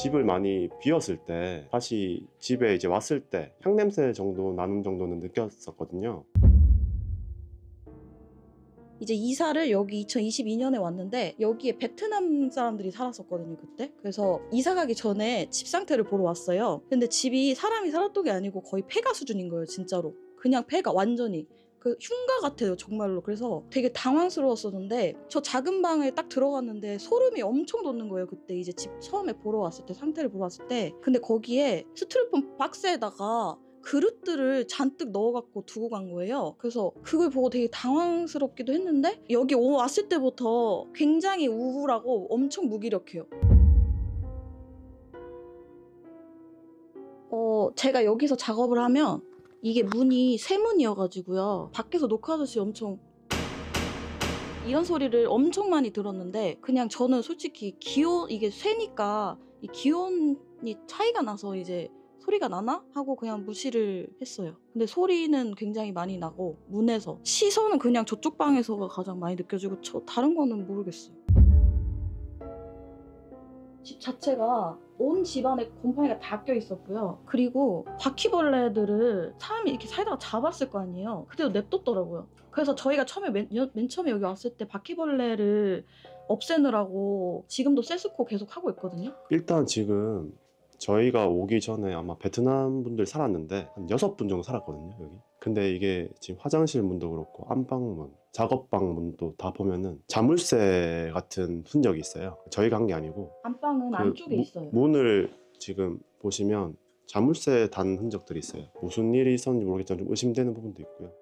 집을 많이 비웠을 때 다시 집에 이제 왔을 때 향냄새 정도 나는 정도는 느꼈었거든요. 이제 이사를 여기 2022년에 왔는데 여기에 베트남 사람들이 살았었거든요 그때. 그래서 이사 가기 전에 집 상태를 보러 왔어요. 근데 집이 사람이 살았던 게 아니고 거의 폐가 수준인 거예요 진짜로. 그냥 폐가 완전히 그 흉가 같아요 정말로. 그래서 되게 당황스러웠었는데 저 작은 방에 딱 들어갔는데 소름이 엄청 돋는 거예요 그때. 이제 집 처음에 보러 왔을 때 상태를 보러 왔을 때. 근데 거기에 스티로폼 박스에다가 그릇들을 잔뜩 넣어갖고 두고 간 거예요. 그래서 그걸 보고 되게 당황스럽기도 했는데 여기 왔을 때부터 굉장히 우울하고 엄청 무기력해요. 제가 여기서 작업을 하면 이게 문이 쇠문이어가지고요. 밖에서 녹화 아저씨 엄청 이런 소리를 엄청 많이 들었는데 그냥 저는 솔직히 이게 쇠니까 이 기온이 차이가 나서 이제 소리가 나나? 하고 그냥 무시를 했어요. 근데 소리는 굉장히 많이 나고 문에서 시선은 그냥 저쪽 방에서가 가장 많이 느껴지고 다른 거는 모르겠어요. 집 자체가 온 집안에 곰팡이가 다 껴있었고요. 그리고 바퀴벌레들을 사람이 이렇게 살다가 잡았을 거 아니에요. 그대로 냅뒀더라고요. 그래서 저희가 처음에 맨 처음에 여기 왔을 때 바퀴벌레를 없애느라고 지금도 세스코 계속 하고 있거든요. 일단 지금 저희가 오기 전에 아마 베트남 분들 살았는데 한 6분 정도 살았거든요 여기. 근데 이게 지금 화장실 문도 그렇고 안방문, 작업방 문도 다 보면은 자물쇠 같은 흔적이 있어요. 저희가 한 게 아니고 안방은 안쪽에 있어요. 문을 지금 보시면 자물쇠 단 흔적들이 있어요. 무슨 일이 있었는지 모르겠지만 좀 의심되는 부분도 있고요.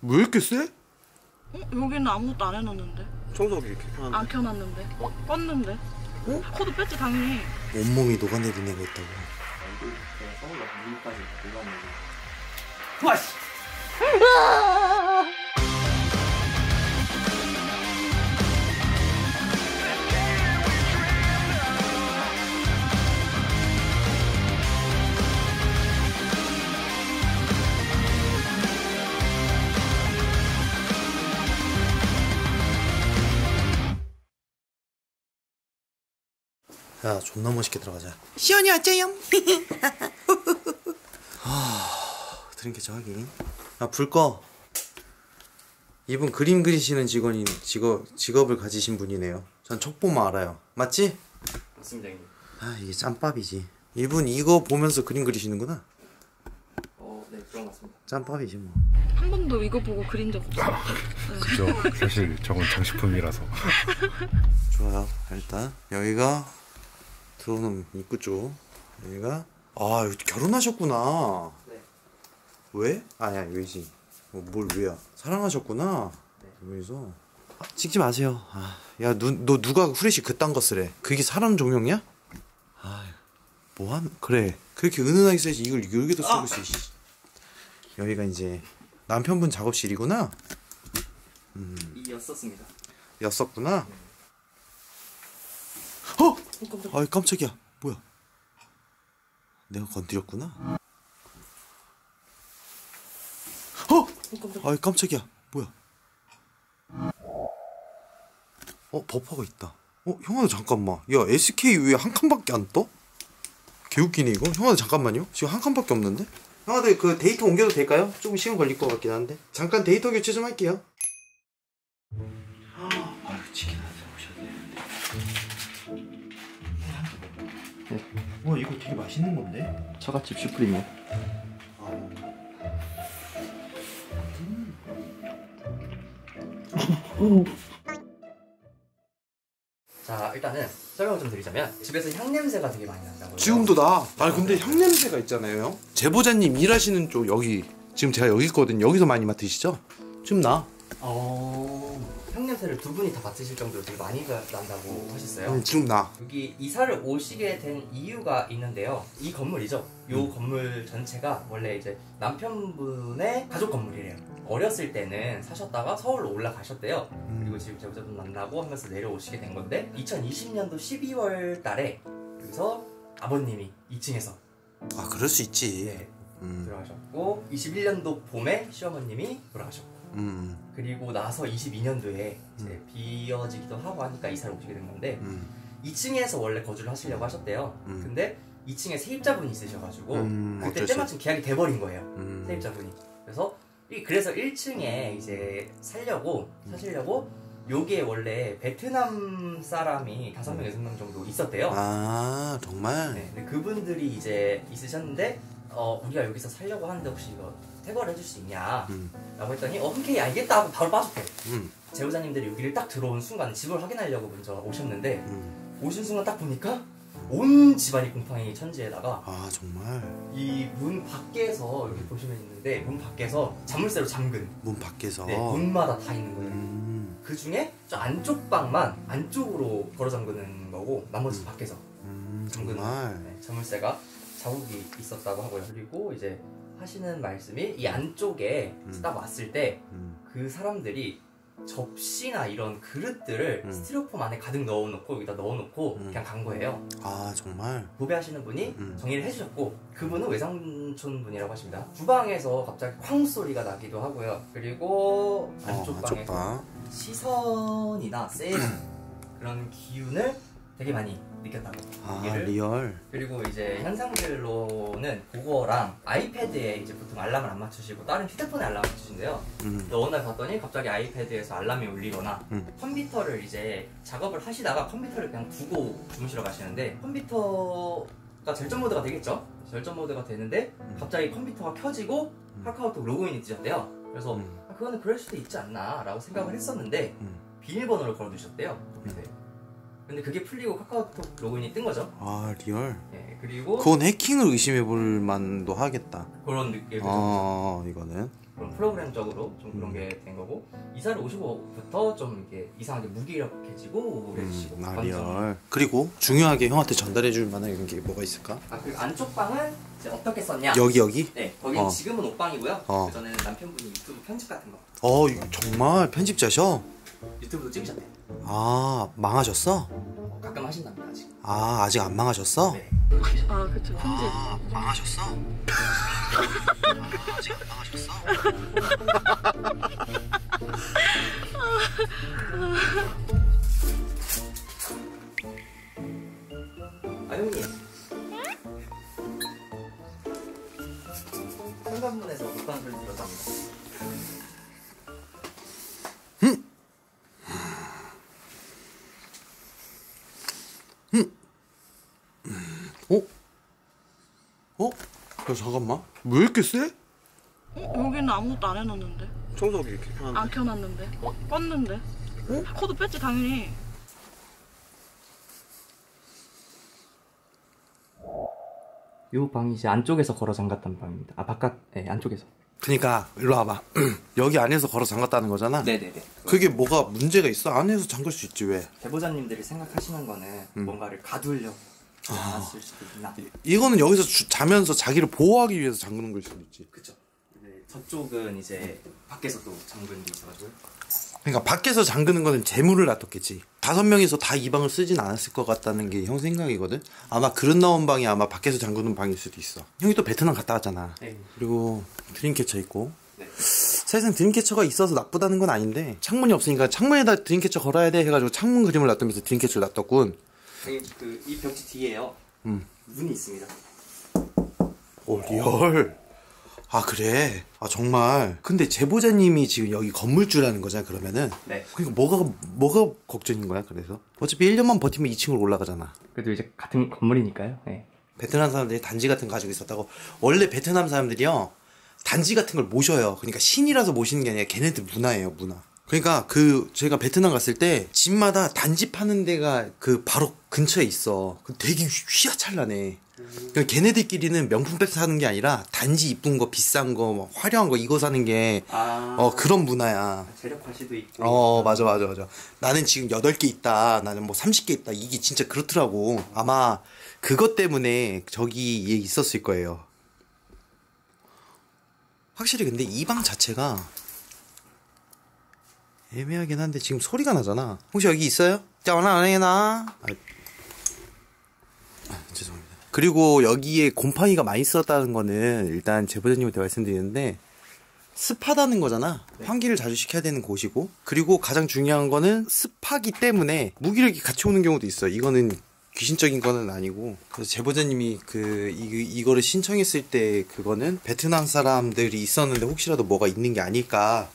왜 이렇게 세? 여기는 아무것도 안 해놨는데. 청소기 이렇게 안 켜놨는데. 껐는데. 코드 뺐지 당연히. 온몸이 녹아내린 애가 있다고. 서울로 미국까지 올라오는 와씨! 야, 존나 멋있게 들어가자. 시원이 왔죠요? 들은 게 저기. 불 꺼. 이분 그림 그리시는 직업을 가지신 분이네요. 전 척보만 알아요. 맞지? 맞습니다, 형님. 이게 짬밥이지. 이분 이거 보면서 그림 그리시는구나. 네, 그런 것 같습니다. 짬밥이지 뭐. 한 번도 이거 보고 그린 적 없어요. 그죠. 사실 저건 장식품이라서. 좋아요. 일단 여기가 들어오는 입구 쪽. 여기가 여기 결혼하셨구나. 네. 왜? 아니야 왜지. 뭘 왜야? 사랑하셨구나. 네. 여기서 찍지 마세요. 야, 너 누가 후레쉬 그딴 거 쓰래? 그게 사람 종용이야? 뭐한 그래. 그렇게 은은하게 써야지. 이걸 여기도 쓰고 있어. 여기가 이제 남편분 작업실이구나. 이었었습니다. 였었구나. 네. 아이 깜짝이야. 뭐야? 내가 건드렸구나. 아이 깜짝이야. 뭐야? 버퍼가 있다. 형아 잠깐만. 야 SK 왜 한 칸밖에 안 떠? 개웃기네 이거. 형아 잠깐만요. 지금 한 칸밖에 없는데? 형아들 그 데이터 옮겨도 될까요? 조금 시간 걸릴 것 같긴 한데. 잠깐 데이터 교체 좀 할게요. 치킨 하나 오셨네. 와 이거 되게 맛있는 건데? 처갓집 슈프림이요. 자, 일단은 설명을 좀 드리자면 집에서 향냄새가 되게 많이 난다고요. 지금도 나. 근데 향냄새가 있잖아요 형. 제보자님 일하시는 쪽 여기 지금 제가 여기 있거든요. 여기서 많이 맡으시죠? 좀 나. 향냄새를 두 분이 다 맡으실 정도로 되게 많이 난다고 하셨어요. 좀 나. 여기 이사를 오시게 된 이유가 있는데요. 이 건물이죠. 이 건물 전체가 원래 이제 남편분의 가족 건물이래요. 어렸을 때는 사셨다가 서울로 올라가셨대요. 그리고 지금 제보자분 만나고 하면서 내려오시게 된 건데 2020년도 12월 달에 여기서 아버님이 2층에서 그럴 수 있지. 돌아가셨고 21년도 봄에 시어머님이 돌아가셨고 그리고 나서 22년도에 이제 비어지기도 하고 하니까 이사를 오시게 된 건데 2층에서 원래 거주를 하시려고 하셨대요. 근데 2층에 세입자분이 있으셔가지고 그때 때마침 계약이 돼버린 거예요. 세입자분이. 그래서 1층에 이제 사시려고 요게 원래 베트남 사람이 5명, 6명 정도 있었대요. 아 정말? 네, 근데 그분들이 이제 있으셨는데 우리가 여기서 살려고 하는데 혹시 이거 퇴거를 해줄 수 있냐 라고 했더니 흔쾌히 알겠다 하고 바로 빠졌대. 제보자님들이 여기를 딱 들어온 순간 집을 확인하려고 먼저 오셨는데 오신 순간 딱 보니까 온 집안이 곰팡이 천지에다가 아 정말? 이 문 밖에서 여기 보시면 있는데 문 밖에서 자물쇠로 잠근 문 밖에서? 네, 문마다 다 있는 거예요. 그 중에 저 안쪽 방만 안쪽으로 걸어 잠그는 거고 나머지 밖에서 잠그는 정말? 네, 자물쇠가 자국이 있었다고 하고요. 그리고 이제 하시는 말씀이 이 안쪽에 딱 왔을 때 그 사람들이 접시나 이런 그릇들을 스티로폼 안에 가득 넣어놓고 여기다 넣어놓고 그냥 간 거예요. 아 정말? 도배하시는 분이 정리를 해주셨고 그분은 외삼촌 분이라고 하십니다. 주방에서 갑자기 쾅 소리가 나기도 하고요. 그리고 안쪽 방에서 시선이나 세일 그런 기운을 되게 많이 느꼈다고. 아 얘기를. 리얼? 그리고 이제 현상들로는 그거랑 아이패드에 이제 보통 알람을 안 맞추시고 다른 휴대폰에 알람 맞추신대요. 근데 어느 날 봤더니 갑자기 아이패드에서 알람이 울리거나 컴퓨터를 이제 작업을 하시다가 컴퓨터를 그냥 두고 주무시러 가시는데 컴퓨터가 절전 모드가 되겠죠? 절전 모드가 되는데 갑자기 컴퓨터가 켜지고 카카오톡 로그인이 뜨셨대요. 그래서 그거는 그럴 수도 있지 않나 라고 생각을 했었는데 비밀번호를 걸어두셨대요. 근데 그게 풀리고 카카오톡 로그인이 뜬 거죠. 아 리얼? 예, 그리고 그건 해킹을 의심해볼 만도 하겠다. 그런 느낌. 이거는 그런 프로그램적으로 좀 그런 게 된 거고 이사를 오시고부터 좀 이게 이상하게 무기력해지고 그러시고. 아 리얼. 그리고 중요하게 형한테 전달해줄 만한 게 뭐가 있을까? 그 안쪽 방은 이제 어떻게 썼냐? 여기? 네, 거기는 지금은 옷방이고요. 그 전에는 남편분이 유튜브 편집 같은 거. 정말 편집자셔? 유튜브도 찍으셨대. 아 망하셨어? 가끔 하신답니다 아직. 아 아직 안 망하셨어? 네. 아 그쵸 편집. 망하셨어? 아직 안 망하셨어? 아 형님. 현관문에서 못하는 소리 들었답니다. 야 잠깐만 왜 이렇게 세? 여기는 아무것도 안 해놨는데. 청소기 이렇게 켜놨는데. 안 켜놨는데. 껐는데. 코드 뺐지 당연히. 요 방이 이제 안쪽에서 걸어 잠갔던 방입니다. 아 바깥, 네 안쪽에서. 그니까 일로 와봐. 여기 안에서 걸어 잠갔다는 거잖아. 네네네. 그게 뭐가 문제가 있어? 안에서 잠글 수 있지 왜? 제보자님들이 생각하시는 거는 뭔가를 가두려고 않았을 수도 있나. 이거는 여기서 자면서 자기를 보호하기 위해서 잠그는 걸 수도 있지. 그쵸. 네, 저쪽은 이제 밖에서 또 잠그는 게 있어가지고. 그러니까 밖에서 잠그는 거는 재물을 놔뒀겠지. 5명이서 다 이 방을 쓰진 않았을 것 같다는 게 형 생각이거든. 아마 그릇 나온 방이 아마 밖에서 잠그는 방일 수도 있어. 형이 또 베트남 갔다 왔잖아. 네. 그리고 드림캐쳐 있고. 네. 사실상 드림캐쳐가 있어서 나쁘다는 건 아닌데 창문이 없으니까 창문에다 드림캐쳐 걸어야 돼 해가지고 창문 그림을 놔두면서 드림캐쳐를 놔뒀군. 이 벽지 뒤에요. 문이 있습니다. 오 리얼. 아 그래. 아 정말. 근데 제보자님이 지금 여기 건물주라는 거잖아 그러면은. 네. 그러니까 뭐가 걱정인 거야 그래서? 어차피 1년만 버티면 2층으로 올라가잖아. 그래도 이제 같은 건물이니까요. 네. 베트남 사람들이 단지 같은 거 가지고 있었다고. 원래 베트남 사람들이요 단지 같은 걸 모셔요. 그러니까 신이라서 모시는 게 아니라 걔네들 문화예요 문화. 그러니까 제가 베트남 갔을 때 집마다 단지 파는 데가 바로 근처에 있어. 되게 휘하찰나네. 그러니까 걔네들끼리는 명품백 사는 게 아니라 단지 이쁜 거 비싼 거 뭐 화려한 거 이거 사는 게 그런 문화야. 재력 과시도 있고. 맞아. 나는 지금 8개 있다. 나는 뭐 30개 있다. 이게 진짜 그렇더라고. 아마 그것 때문에 저기에 있었을 거예요. 확실히 근데 이 방 자체가 애매하긴 한데 지금 소리가 나잖아. 혹시 여기 있어요? 전화 안 해나? 죄송합니다. 그리고 여기에 곰팡이가 많이 썼다는 거는 일단 제보자님한테 말씀드리는데 습하다는 거잖아. 환기를 자주 시켜야 되는 곳이고, 그리고 가장 중요한 거는 습하기 때문에 무기력이 같이 오는 경우도 있어요. 이거는 귀신적인 거는 아니고. 그래서 제보자님이 이거를 신청했을 때 그거는 베트남 사람들이 있었는데 혹시라도 뭐가 있는 게 아닐까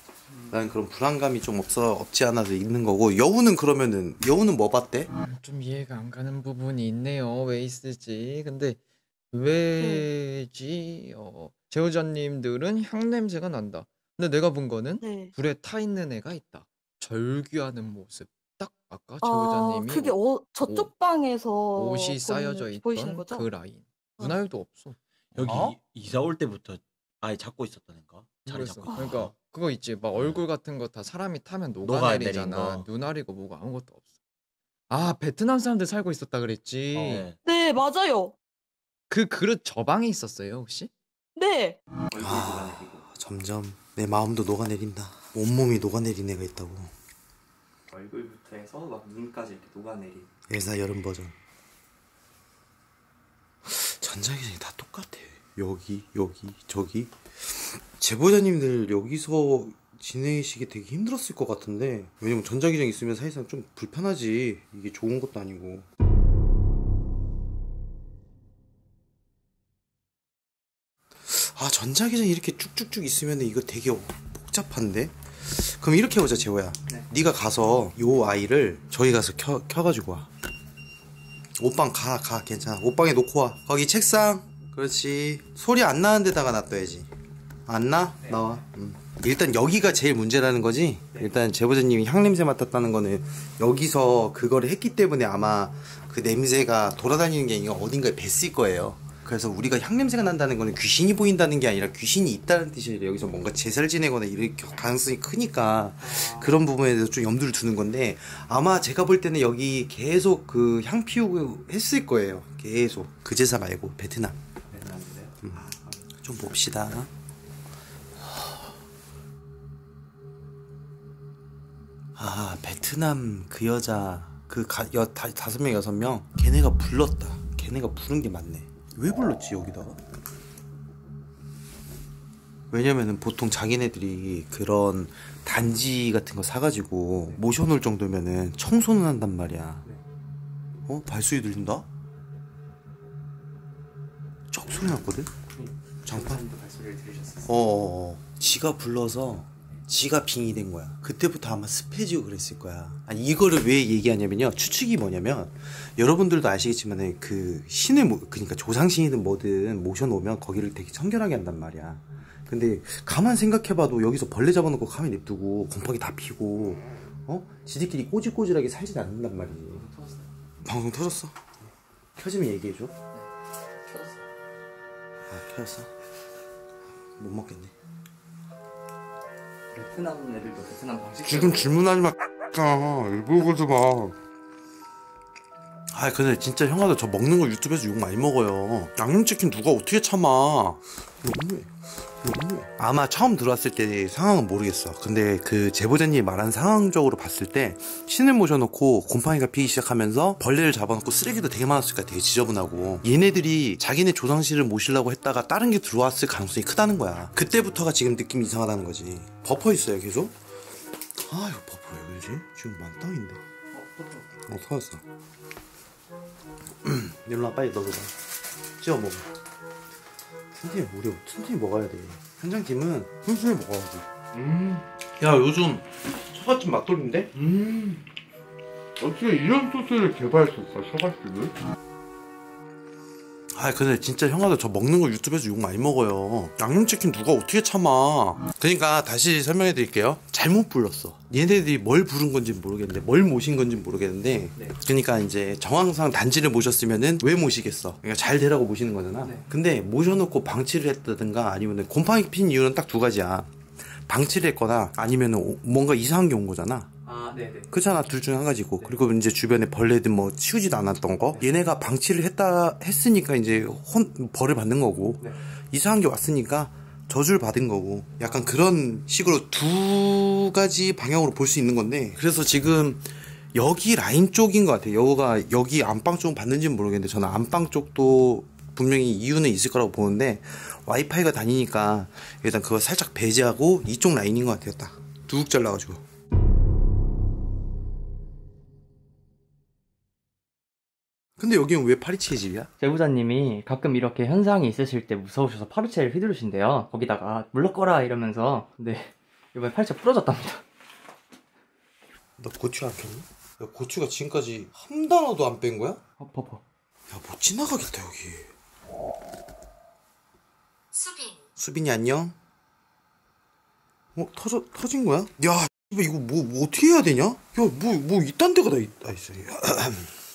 라는 그런 불안감이 좀 없지 않아서 있는 거고. 여우는 뭐 봤대? 좀 이해가 안 가는 부분이 있네요. 왜 있을지. 근데 왜지? 제보자님들은 향 냄새가 난다. 근데 내가 본 거는 네. 불에 타 있는 애가 있다. 절규하는 모습. 딱 아까 아, 제보자님이 그게 저쪽 방에서 옷이 쌓여져 보이시는 있던 거죠? 그 라인. 문화일도 없어. 여기 어? 이사 올 때부터 아예 잡고 있었다니까. 자리 그랬어. 잡고 있었어. 그러니까 그거 있지. 막 얼굴 같은 거 다 사람이 타면 녹아내린 녹아내리잖아. 거. 눈알이고 뭐고 아무것도 없어. 아, 베트남 사람들 살고 있었다 그랬지. 네. 네, 맞아요. 그 그릇 저 방에 있었어요, 혹시? 네. 점점 내 마음도 녹아내린다. 온몸이 녹아내린 애가 있다고. 얼굴부터 해서 막 눈까지 이렇게 녹아내린. 엘사 여름 버전. 전자기장이 다 똑같아. 여기, 저기. 제보자님들 여기서 지내시기 되게 힘들었을 것 같은데, 왜냐면 전자기장 있으면 사실상 좀 불편하지. 이게 좋은 것도 아니고. 전자기장 이렇게 쭉쭉쭉 있으면 이거 되게 복잡한데? 그럼 이렇게 해보자, 재호야. 네. 네가 가서 요 아이를 저희 가서 켜가지고 와. 옷방 가, 괜찮아. 옷방에 놓고 와. 거기 책상. 그렇지. 소리 안 나는 데다가 놔둬야지. 안 나? 네. 나와. 일단 여기가 제일 문제라는 거지. 네. 일단 제보자님이 향냄새 맡았다는 거는 여기서 그거를 했기 때문에 아마 그 냄새가 돌아다니는 게 아니라 어딘가에 뱄을 거예요. 그래서 우리가 향냄새가 난다는 거는 귀신이 보인다는 게 아니라 귀신이 있다는 뜻이에요. 여기서 뭔가 제사를 지내거나 이럴 가능성이 크니까 그런 부분에 대해서 좀 염두를 두는 건데, 아마 제가 볼 때는 여기 계속 그 향 피우고 했을 거예요. 계속. 그 제사 말고 베트남. 좀 봅시다. 베트남 그 여자 그 5명 6명 걔네가 불렀다. 걔네가 부른 게 맞네. 왜 불렀지 여기다가? 왜냐면은 보통 자기네들이 그런 단지 같은 거 사가지고 모셔놓을 정도면은 청소는 한단 말이야. 발소리 들린다? 척 소리 났거든? 장판? 발소리를 들으셨어요? 지가 불러서 지가 빙이 된 거야. 그때부터 아마 습해지고 그랬을 거야. 아니, 이거를 왜 얘기하냐면요, 추측이 뭐냐면, 여러분들도 아시겠지만 그 신을 그러니까 조상신이든 뭐든 모셔놓으면 거기를 되게 청결하게 한단 말이야. 근데 가만 생각해봐도 여기서 벌레 잡아놓고 가만히 냅두고 곰팡이 다 피고 지들끼리 꼬질꼬질하게 살진 않는단 말이지. 방송 터졌어? 켜지면 얘기해줘. 켜졌어? 못 먹겠네. 베트남 애들도 베트남 방식. 지금 질문하지 마. 일부러 그러지 마. 근데 진짜 형아들 저 먹는 거 유튜브에서 욕 많이 먹어요. 양념치킨 누가 어떻게 참아. 너무해. 아마 처음 들어왔을 때 상황은 모르겠어. 근데 그 제보자님이 말한 상황적으로 봤을 때 신을 모셔놓고 곰팡이가 피기 시작하면서 벌레를 잡아놓고 쓰레기도 되게 많았으니까 되게 지저분하고, 얘네들이 자기네 조상신을 모시려고 했다가 다른 게 들어왔을 가능성이 크다는 거야. 그때부터가 지금 느낌이 이상하다는 거지. 버퍼 있어요 계속? 이거 버퍼 왜 그러지? 지금 만땅인데. 터졌어. 일로와, 빨리 넣어봐. 찍어 먹어. 튼튼히 먹어야 돼. 현장팀은 튼튼히 먹어야지. 야, 요즘 처갓집 맛돌인데? 어떻게 이런 소스를 개발했을까, 샤가씨를? 근데 진짜 형아들 저 먹는 거 유튜브에서 욕 많이 먹어요. 양념치킨 누가 어떻게 참아. 그러니까 다시 설명해 드릴게요. 잘못 불렀어. 얘네들이 뭘 부른 건지 모르겠는데, 뭘 모신 건지 모르겠는데, 네. 그러니까 이제 정황상 단지를 모셨으면은 왜 모시겠어. 그러니까 잘 되라고 모시는 거잖아. 네. 근데 모셔놓고 방치를 했다든가 아니면은 곰팡이 핀 이유는 딱 두 가지야. 방치를 했거나 아니면은 뭔가 이상한 게 온 거잖아. 네네. 그렇잖아. 둘 중에 한 가지고. 네. 그리고 이제 주변에 벌레든 뭐 치우지도 않았던 거. 얘네가 방치를 했으니까 이제 벌을 받는 거고. 네. 이상한 게 왔으니까 저주를 받은 거고. 약간 그런 식으로 두 가지 방향으로 볼 수 있는 건데, 그래서 지금 여기 라인 쪽인 것 같아요. 여기 안방 쪽은 봤는지는 모르겠는데, 저는 안방 쪽도 분명히 이유는 있을 거라고 보는데 와이파이가 다니니까 일단 그거 살짝 배제하고 이쪽 라인인 것 같아요. 딱 둑 잘라가지고. 근데 여기는 왜 파리치의 집이야? 제보자님이 가끔 이렇게 현상이 있으실 때 무서우셔서 파르체를 휘두르신대요. 거기다가 물러거라 이러면서. 근데 이번에 파르체 부러졌답니다. 너 고추 안 켰니? 야, 고추가 지금까지 한 단어도 안 뺀 거야? 버퍼. 야, 못 지나가겠다 여기. 수빈이 안녕? 터진 거야? 야, 이거 뭐 어떻게 해야 되냐? 야, 뭐 이딴 데가 다 있어.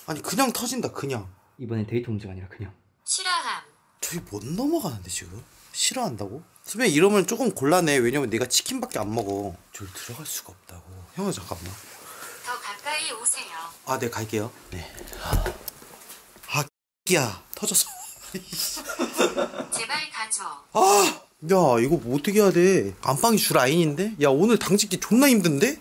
아니 그냥 터진다 그냥. 이번엔 데이터 문제가 아니라 그냥. 싫어함. 저기 못 넘어가는데 지금? 싫어한다고? 수빈이 이러면 조금 곤란해. 왜냐면 내가 치킨밖에 안 먹어. 저기 들어갈 수가 없다고. 형아 잠깐만. 더 가까이 오세요. 아, 네 갈게요. 네. 야 터졌어. 제발 가줘. 아, 야 이거 뭐 어떻게 해야 돼? 안방이 주 라인인데? 야 오늘 당 찍기 존나 힘든데?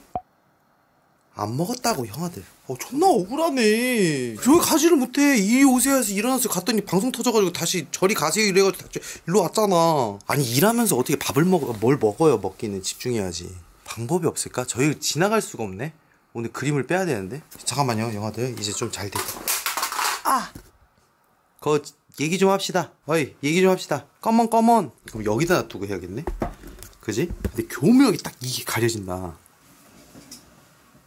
안 먹었다고 형아들. 존나 억울하네. 저기 가지를 못해. 이리 오세요 해서 일어나서 갔더니 방송 터져가지고 다시 저리 가세요 이래가지고 일로 왔잖아. 아니 일하면서 어떻게 밥을 먹어? 뭘 먹어요? 먹기는 집중해야지. 방법이 없을까? 저희 지나갈 수가 없네. 오늘 그림을 빼야 되는데. 잠깐만요 형아들 이제 좀 잘 됐다. 아! 그거 얘기 좀 합시다. 어이 얘기 좀 합시다. 컴온. 그럼 여기다 놔두고 해야겠네. 그지? 근데 교묘하게 딱 이게 가려진다.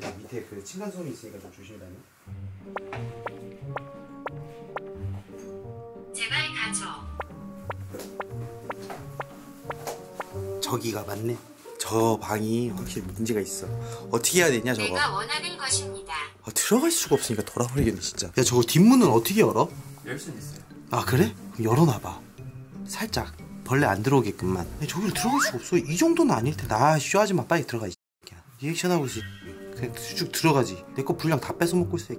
야, 밑에 그 층간소음이 있으니까 좀 조심히 다녀. 제발 가줘. 저기가 맞네. 저 방이 확실히 문제가 있어. 어떻게 해야 되냐 저거. 내가 원하는 것입니다. 들어갈 수가 없으니까 돌아버리겠네 진짜. 야 저거 뒷문은 어떻게 열어? 열 수는 있어요. 아 그래? 그럼 열어놔봐. 살짝 벌레 안 들어오게끔만. 야, 저기로 들어갈 수가 없어. 이 정도는 아닐 텐데. 아 쇼하지마 빨리 들어가 이 새끼야. 리액션하고 있어. 그냥 쭉 들어가지. 내 거 분량 다 뺏어 먹고 있어.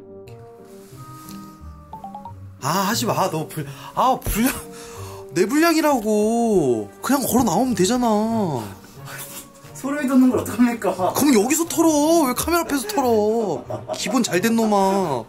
아 하지마. 너 분량 내 분량이라고. 그냥 걸어 나오면 되잖아. 소름이 돋는 걸 어떡합니까? 그럼 여기서 털어. 왜 카메라 앞에서 털어. 기본 잘 된 놈아.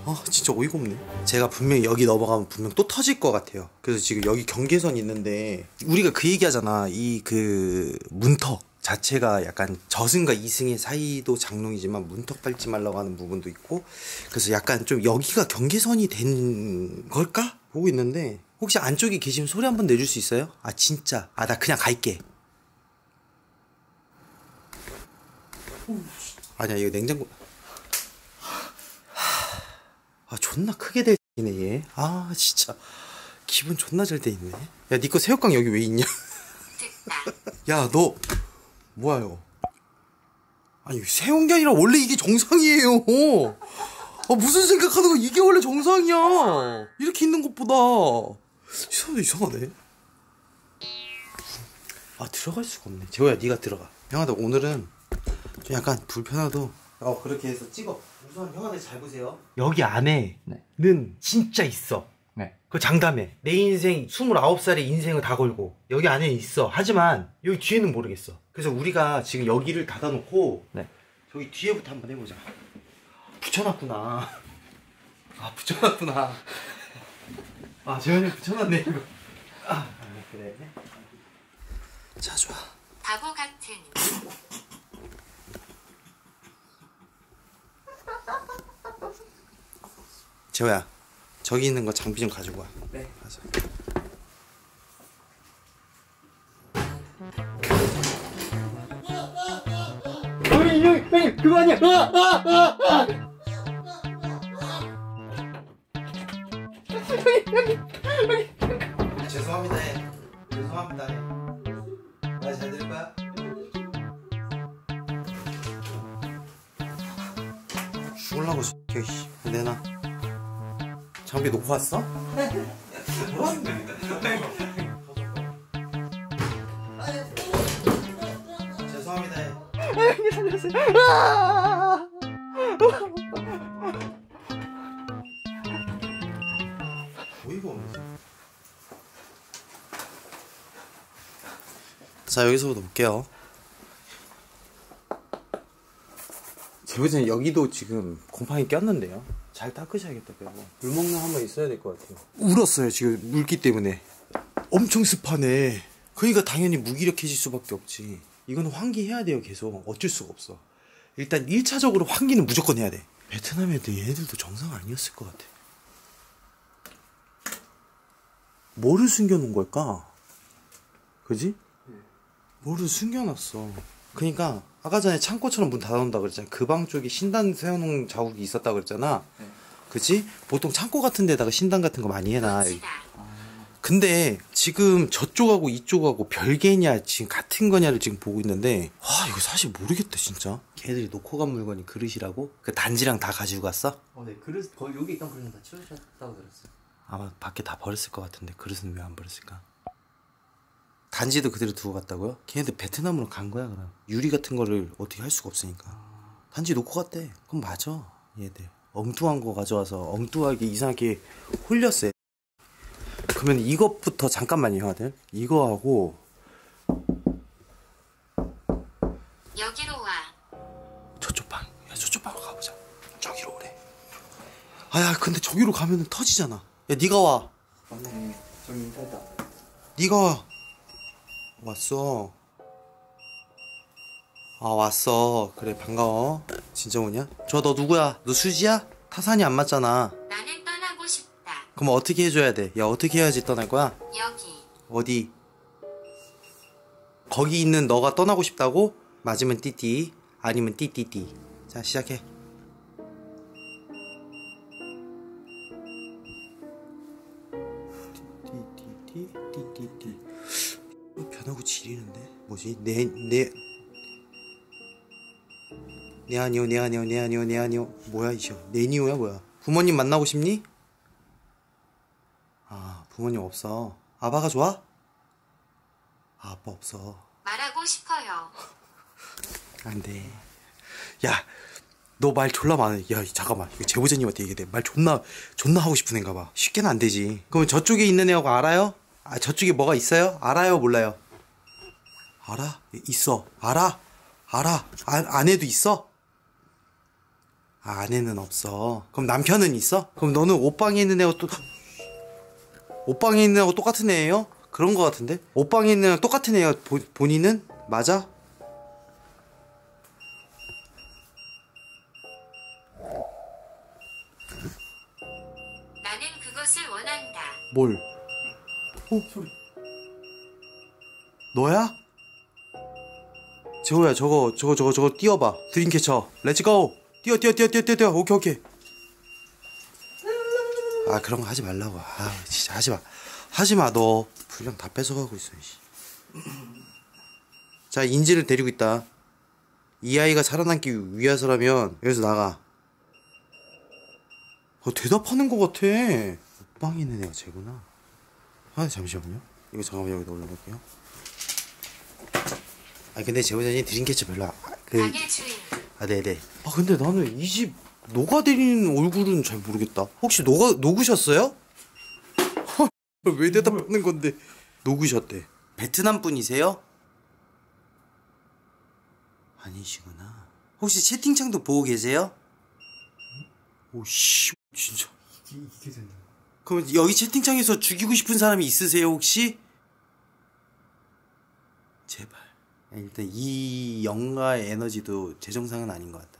아 진짜 어이가 없네. 제가 분명히 여기 넘어가면 분명 또 터질 것 같아요. 그래서 지금 여기 경계선 있는데 우리가 그 얘기하잖아. 이 그 문턱 자체가 약간 저승과 이승의 사이도 장롱이지만 문턱 밟지 말라고 하는 부분도 있고, 그래서 약간 좀 여기가 경계선이 된 걸까? 보고 있는데 혹시 안쪽에 계시면 소리 한번 내줄 수 있어요? 아 진짜. 아 나 그냥 갈게. 아니야 이거 냉장고. 아 존나 크게 될 X네 얘. 아 진짜 기분 존나 잘 돼 있네. 야 니 거 새우깡 여기 왜 있냐? 야 너 뭐야요? 아니 새우깡 게 아니라 원래 이게 정상이에요. 아 무슨 생각하는 거야? 이게 원래 정상이야. 이렇게 있는 것보다. 이상하네. 아 들어갈 수가 없네. 재호야 니가 들어가. 형아들 오늘은 좀 약간 불편하도 그렇게 해서 찍어. 우선 형아들 잘 보세요. 여기 안에는 네. 진짜 있어. 네. 그 장담해. 내 인생 29살의 인생을 다 걸고 여기 안에 있어. 하지만 여기 뒤에는 모르겠어. 그래서 우리가 지금 여기를 닫아놓고 네. 저기 뒤에부터 한번 해보자. 붙여놨구나. 아 붙여놨구나. 아 재현이 붙여놨네 이거. 그래. 자 좋아. 바보 같은. 재호야 저기 있는 거 장비 좀 가지고 와. 네. 가자. 형님 그거 아니야. 죄송합니다. 죄송합니다. 말 잘 들을 거야? 죽을라고 새끼야. 내놔. 장비 놓고 왔어? 죄송합니다. 형님 살려주세요. 어이가 없네. 자 여기서부터 볼게요. 제보자님 여기도 지금 곰팡이 꼈는데요. 잘 닦으셔야겠다. 빼고 물 먹는 한 번 있어야 될 것 같아요. 울었어요 지금 물기 때문에. 엄청 습하네. 그러니까 당연히 무기력해질 수밖에 없지. 이거는 환기해야 돼요. 계속 어쩔 수가 없어. 일단 1차적으로 환기는 무조건 해야 돼. 베트남 애들 얘네들도 정상 아니었을 것 같아. 뭐를 숨겨놓은 걸까? 그지? 뭐를 숨겨놨어. 그러니까 아까 전에 창고처럼 문 닫아놓는다 그랬잖아. 그 방 쪽에 신단 세워놓은 자국이 있었다 그랬잖아. 그치? 보통 창고 같은 데다가 신단 같은 거 많이 해놔. 근데 지금 저쪽하고 이쪽하고 별개냐 지금 같은 거냐를 지금 보고 있는데 이거 사실 모르겠다 진짜. 걔들이 놓고 간 물건이 그릇이라고? 그 단지랑 다 가지고 갔어? 네, 그릇 거기 여기 있던 그릇은 다 치우셨다고 들었어요. 아마 밖에 다 버렸을 것 같은데 그릇은 왜 안 버렸을까? 단지도 그대로 두고 갔다고요? 걔네들 베트남으로 간 거야 그럼. 유리 같은 거를 어떻게 할 수가 없으니까. 단지 놓고 갔대. 그럼 맞아. 얘들 엉뚱한 거 가져와서 엉뚱하게 이상하게 홀렸어. 그러면 이것부터 잠깐만요 형아들. 이거하고 여기로 와. 저쪽 방. 야 저쪽 방으로 가보자. 저기로 오래. 아야 근데 저기로 가면은 터지잖아. 야 니가 와. 맞네. 저기 인터다. 니가 와. 왔어. 왔어. 그래 반가워. 진짜 오냐? 저 너 누구야? 너 수지야? 타산이 안 맞잖아. 나는 떠나고 싶다. 그럼 어떻게 해줘야 돼? 야 어떻게 해야지 떠날 거야? 여기. 어디? 거기 있는 너가 떠나고 싶다고? 맞으면 띠띠 아니면 띠띠띠. 자 시작해. 띠띠띠 변하고 지리는데? 뭐지? 네 아니요 뭐야 이쇼. 네니오야 뭐야? 부모님 만나고 싶니? 부모님 없어. 아빠가 좋아? 아빠 없어. 말하고 싶어요. 안돼. 야 너 말 졸라 많아. 야 잠깐만 이거 제보자님한테 얘기해. 말 존나 하고 싶은 애인가 봐. 쉽게는 안 되지. 그럼 저쪽에 있는 애하고 알아요? 저쪽에 뭐가 있어요? 알아요 몰라요? 알아? 있어. 알아? 아내도 있어? 아내는 없어. 그럼 남편은 있어? 그럼 너는 옷방에 있는 애하고 옷방에 있는 애하고 똑같은 애예요? 그런 거 같은데? 옷방에 있는 애하고 똑같은 애야. 본인은? 맞아? 나는 그것을 원한다. 뭘? 소리. 너야? 재호야 저거 띄워봐. 드림캐쳐. 렛츠고. 뛰어. 오케이. 그런 거 하지 말라고. 진짜 하지마 너. 분량 다 뺏어가고 있어. 자 인지를 데리고 있다. 이 아이가 살아남기 위해서라면 여기서 나가. 대답하는 거 같아. 옷방에 있는 애가 쟤구나. 잠시만요. 이거 잠깐만 여기다 올려볼게요. 근데 제보자님 드림캐쳐 별로 가게 주인. 네네. 근데 나는 이 집 녹아내리는 얼굴은 잘 모르겠다. 혹시 녹으셨어요? 왜 대답하는 건데? 녹으셨대. 베트남 분이세요? 아니시구나. 혹시 채팅창도 보고 계세요? 오씨 진짜 이게 된다. 그럼 여기 채팅창에서 죽이고 싶은 사람이 있으세요 혹시? 제발. 일단 이 영가의 에너지도 제 정상은 아닌 것 같다.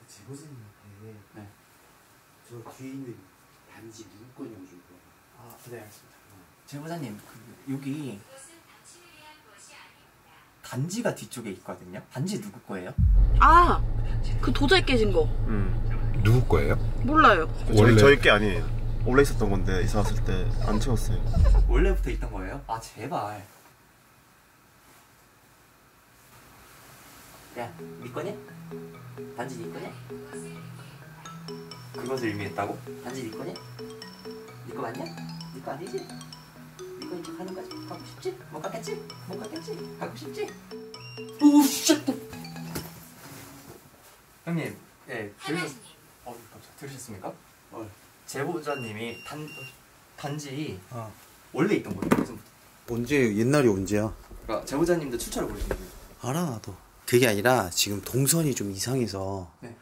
제보자님한테 저 뒤에 있는 단지 누구 거냐고 줄 거야. 네 알겠습니다. 제보자님 여기 단지가 뒤쪽에 있거든요. 단지 누구 거예요? 그 도자기 깨진 거. 누구 거예요? 몰라요. 원래 저희 게 아니에요. 원래 있었던 건데 이사 왔을 때 안 채웠어요. 원래부터 있던 거예요? 제발. 야, 네 거냐? 단지 네 거냐? 그것을 의미했다고? 단지 네 거냐? 네 거 맞냐? 네 거 아니지? 네 거인 척 하는 거지? 가고 싶지? 못 갔겠지? 못 갔겠지? 가고 싶지? 오, 쉣! 형님, 하나님. 들으셨습니까? 제보자님이 단지 어. 원래 있던 거예요. 언제 옛날이 언제야? 그러니까 제보자님도 출처를 모르시는 거예요? 알아 나도. 그게 아니라 지금 동선이 좀 이상해서 네.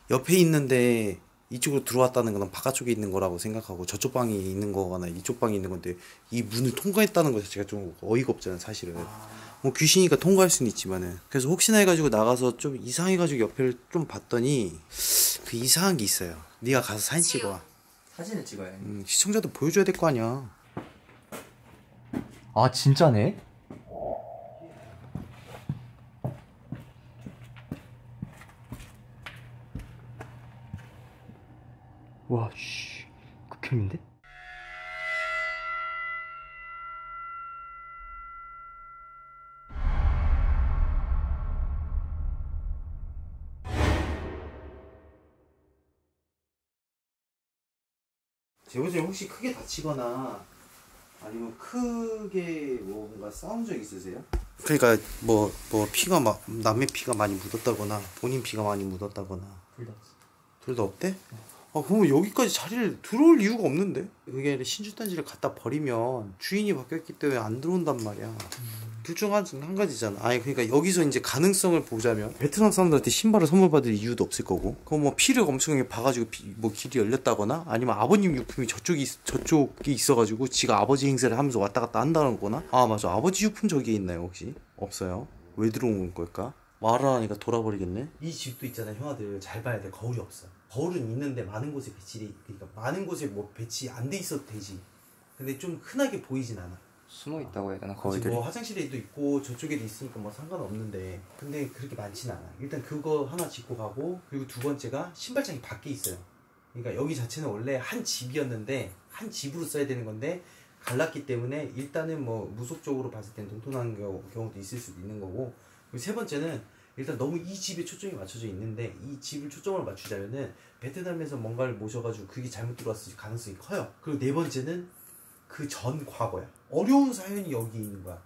옆에 있는데 이쪽으로 들어왔다는 건 바깥쪽에 있는 거라고 생각하고 저쪽 방이 있는 거거나 이쪽 방이 있는 건데 이 문을 통과했다는 것 자체가 좀 어이가 없잖아 사실은. 뭐 귀신이니까 통과할 수는 있지만은. 그래서 혹시나 해가지고 나가서 좀 이상해가지고 옆에를 좀 봤더니 그 이상한 게 있어요. 네가 가서 사진 찍어와. 사진을 찍어야 해. 시청자도 보여줘야 될 거 아니야. 아 진짜네? 와, 씨, 극혐인데? 제보자님 혹시 크게 다치거나 아니면 크게 뭔가 싸운 적 있으세요? 그러니까 뭐 피가 막 남의 피가 많이 묻었다거나 본인 피가 많이 묻었다거나 둘 다 없대? 아 그러면 여기까지 자리를 들어올 이유가 없는데? 그게 아니라 신주단지를 갖다 버리면 주인이 바뀌었기 때문에 안 들어온단 말이야. 둘 중 한 가지잖아. 아니 그러니까 여기서 이제 가능성을 보자면 베트남 사람들한테 신발을 선물 받을 이유도 없을 거고, 그거 뭐 피를 엄청나게 봐가지고 뭐 길이 열렸다거나 아니면 아버님 유품이 저쪽에 있어가지고 지가 아버지 행세를 하면서 왔다 갔다 한다는 거나. 아 맞아, 아버지 유품 저기에 있나요 혹시? 없어요. 왜 들어온 걸까? 말을 하니까 돌아버리겠네. 이 집도 있잖아 형아들, 잘 봐야 돼. 거울이 없어. 거울은 있는데 많은 곳에 그러니까 많은 곳에 뭐 배치 안 돼 있어도 되지. 근데 좀 흔하게 보이진 않아. 숨어 있다고 해야 되나 그치, 거울들이? 뭐 화장실에도 있고 저쪽에도 있으니까 뭐 상관없는데, 근데 그렇게 많진 않아. 일단 그거 하나 짚고 가고, 그리고 두 번째가 신발장이 밖에 있어요. 그러니까 여기 자체는 원래 한 집이었는데 한 집으로 써야 되는 건데 갈랐기 때문에 일단은 뭐 무속적으로 봤을 땐 돈돈한 경우도 있을 수도 있는 거고, 그리고 세 번째는 일단 너무 이 집에 초점이 맞춰져 있는데 이 집을 초점을 맞추자면은 베트남에서 뭔가를 모셔가지고 그게 잘못 들어왔을 가능성이 커요. 그리고 네 번째는 그 전 과거야. 어려운 사연이 여기 있는 거야.